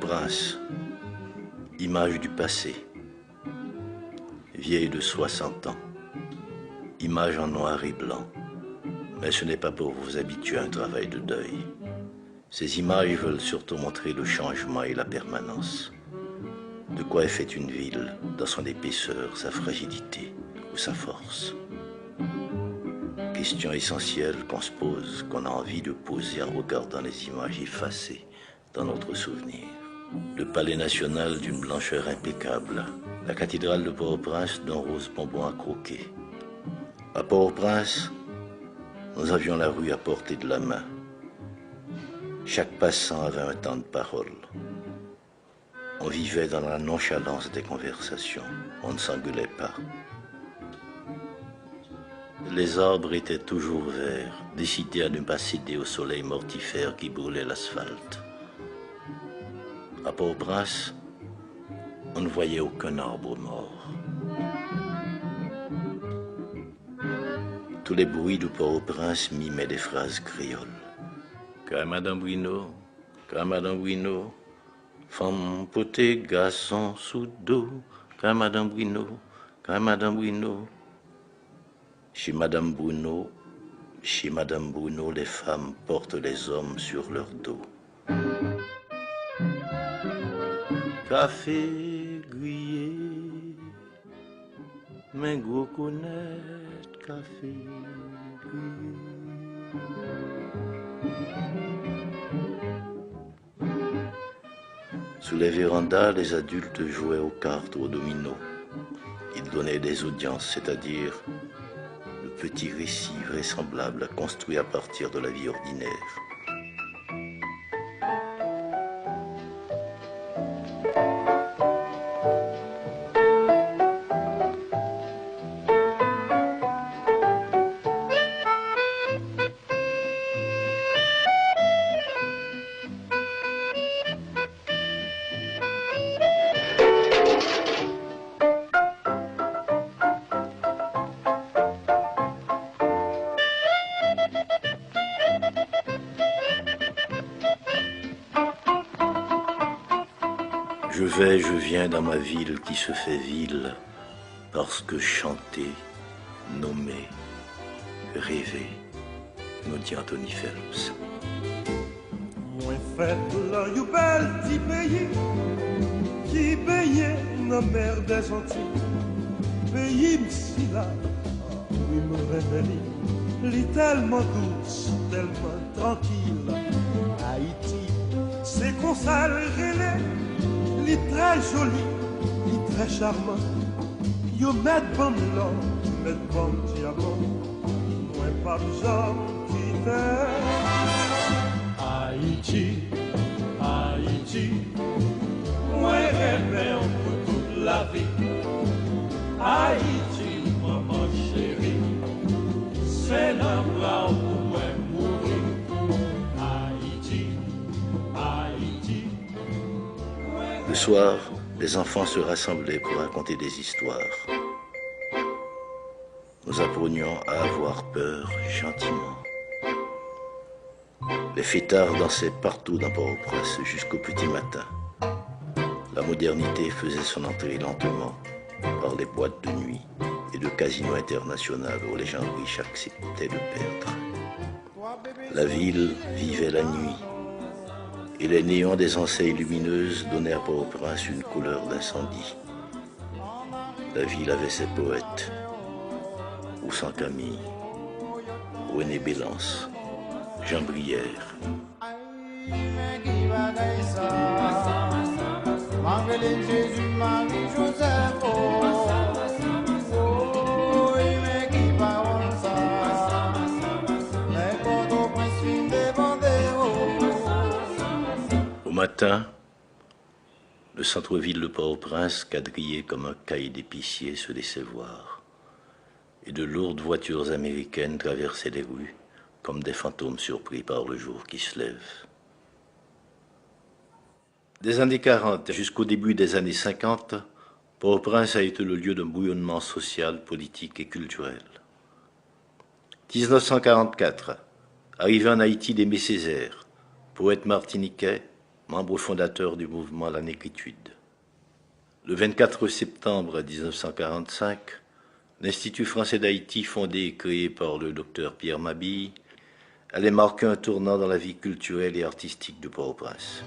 Port-au-Prince, image du passé, vieille de 60 ans, image en noir et blanc. Mais ce n'est pas pour vous habituer à un travail de deuil. Ces images veulent surtout montrer le changement et la permanence. De quoi est faite une ville, dans son épaisseur, sa fragilité ou sa force. Question essentielle qu'on se pose, qu'on a envie de poser en regardant les images effacées dans notre souvenir. Le palais national d'une blancheur impeccable, la cathédrale de Port-au-Prince d'un rose bonbon à croquer. À Port-au-Prince, nous avions la rue à portée de la main. Chaque passant avait un temps de parole. On vivait dans la nonchalance des conversations. On ne s'engueulait pas. Les arbres étaient toujours verts, décidés à ne pas céder au soleil mortifère qui brûlait l'asphalte. À Port-au-Prince, on ne voyait aucun arbre mort. Tous les bruits de Port-au-Prince mimaient des phrases créoles. Madame Bruno, femme potée, garçon sous dos, Madame Bruno. Chez Madame Bruno, les femmes portent les hommes sur leur dos. Café grillé, mais gros connaître café grillé. Sous les vérandas, les adultes jouaient aux cartes ou aux dominos. Ils donnaient des audiences, c'est-à-dire le petit récit vraisemblable construit à partir de la vie ordinaire. Je viens dans ma ville qui se fait ville parce que chanter, nommer, rêver, nous dit Anthony Phelps. Moi fait là you bel petit pays qui baigne dans mer des Antilles. Pays m'si là, oui me révèle, li tellement douce, tellement tranquille. Haïti, c'est qu'on s'alrélait. Il est très joli, il est très charmant. Yo met bon l'or, met bon diamant. Moi pas besoin quitter. Haïti, Haïti. Moi rêve pour toute la vie. Haïti, maman chérie. C'est un bras pour moi mourir. Haïti, Haïti. Le soir, les enfants se rassemblaient pour raconter des histoires. Nous apprenions à avoir peur gentiment. Les fêtards dansaient partout dans Port-au-Prince jusqu'au petit matin. La modernité faisait son entrée lentement par les boîtes de nuit et de casinos internationaux où les gens riches acceptaient de perdre. La ville vivait la nuit. Et les néons des enseignes lumineuses donnaient à Port-au-Prince une couleur d'incendie. La ville avait ses poètes, Oussan Camille, René Bélance, Jean Brière. Au matin, le centre-ville de Port-au-Prince, quadrillé comme un cahier d'épicier, se laissait voir. Et de lourdes voitures américaines traversaient les rues comme des fantômes surpris par le jour qui se lève. Des années 40 jusqu'au début des années 50, Port-au-Prince a été le lieu d'un bouillonnement social, politique et culturel. 1944, arrivé en Haïti d'Aimé Césaire, poète martiniquais, membre fondateur du mouvement La Négritude. Le 24 septembre 1945, l'Institut français d'Haïti, fondé et créé par le docteur Pierre Mabille, allait marquer un tournant dans la vie culturelle et artistique de Port-au-Prince.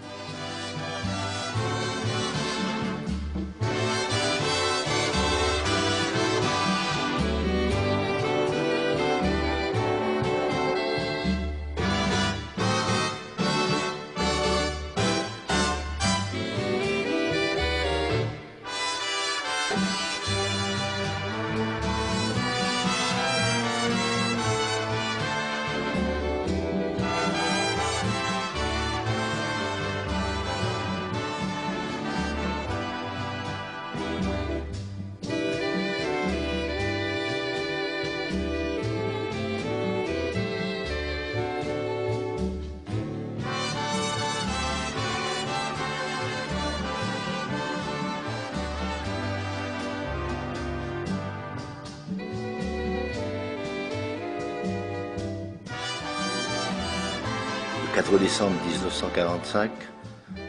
Le 4 décembre 1945,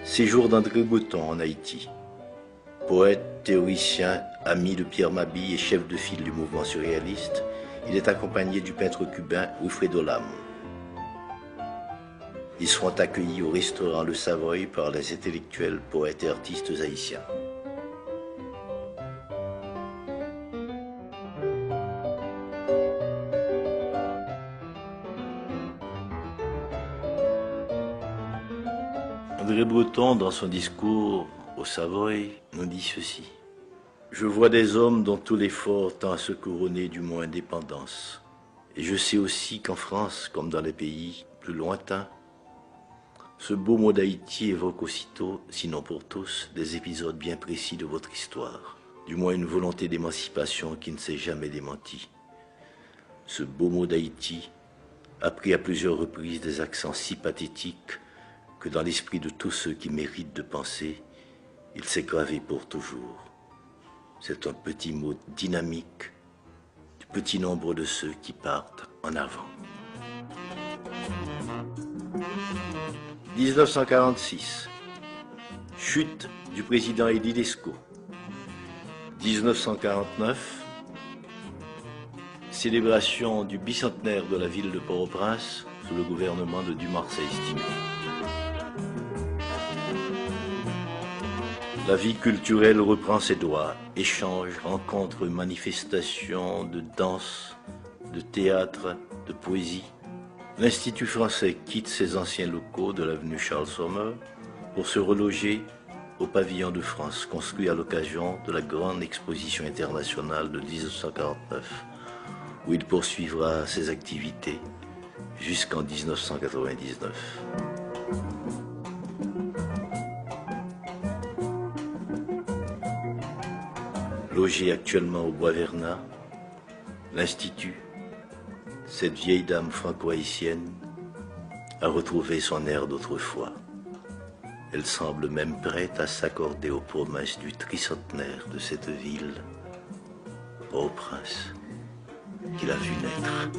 séjour d'André Breton en Haïti. Poète, théoricien, ami de Pierre Mabille et chef de file du mouvement surréaliste, il est accompagné du peintre cubain Wilfredo Lam. Ils seront accueillis au restaurant Le Savoy par les intellectuels, poètes et artistes haïtiens. André Breton, dans son discours au Savoy, nous dit ceci. « Je vois des hommes dont tout l'effort tend à se couronner du mot indépendance. Et je sais aussi qu'en France, comme dans les pays plus lointains, ce beau mot d'Haïti évoque aussitôt, sinon pour tous, des épisodes bien précis de votre histoire, du moins une volonté d'émancipation qui ne s'est jamais démentie. Ce beau mot d'Haïti a pris à plusieurs reprises des accents si pathétiques que dans l'esprit de tous ceux qui méritent de penser, il s'est gravé pour toujours. C'est un petit mot dynamique du petit nombre de ceux qui partent en avant. 1946, chute du président Eddie Lescaut. 1949, célébration du bicentenaire de la ville de Port-au-Prince sous le gouvernement de Dumarsais-Estimé. La vie culturelle reprend ses droits, échanges, rencontres, manifestations de danse, de théâtre, de poésie. L'Institut français quitte ses anciens locaux de l'avenue Charles Sommer pour se reloger au pavillon de France, construit à l'occasion de la grande exposition internationale de 1949, où il poursuivra ses activités jusqu'en 1999. Logé actuellement au Bois Vernat, l'Institut, cette vieille dame franco-haïtienne, a retrouvé son air d'autrefois. Elle semble même prête à s'accorder aux promesses du tricentenaire de cette ville, Port-au-Prince, qu'il a vu naître.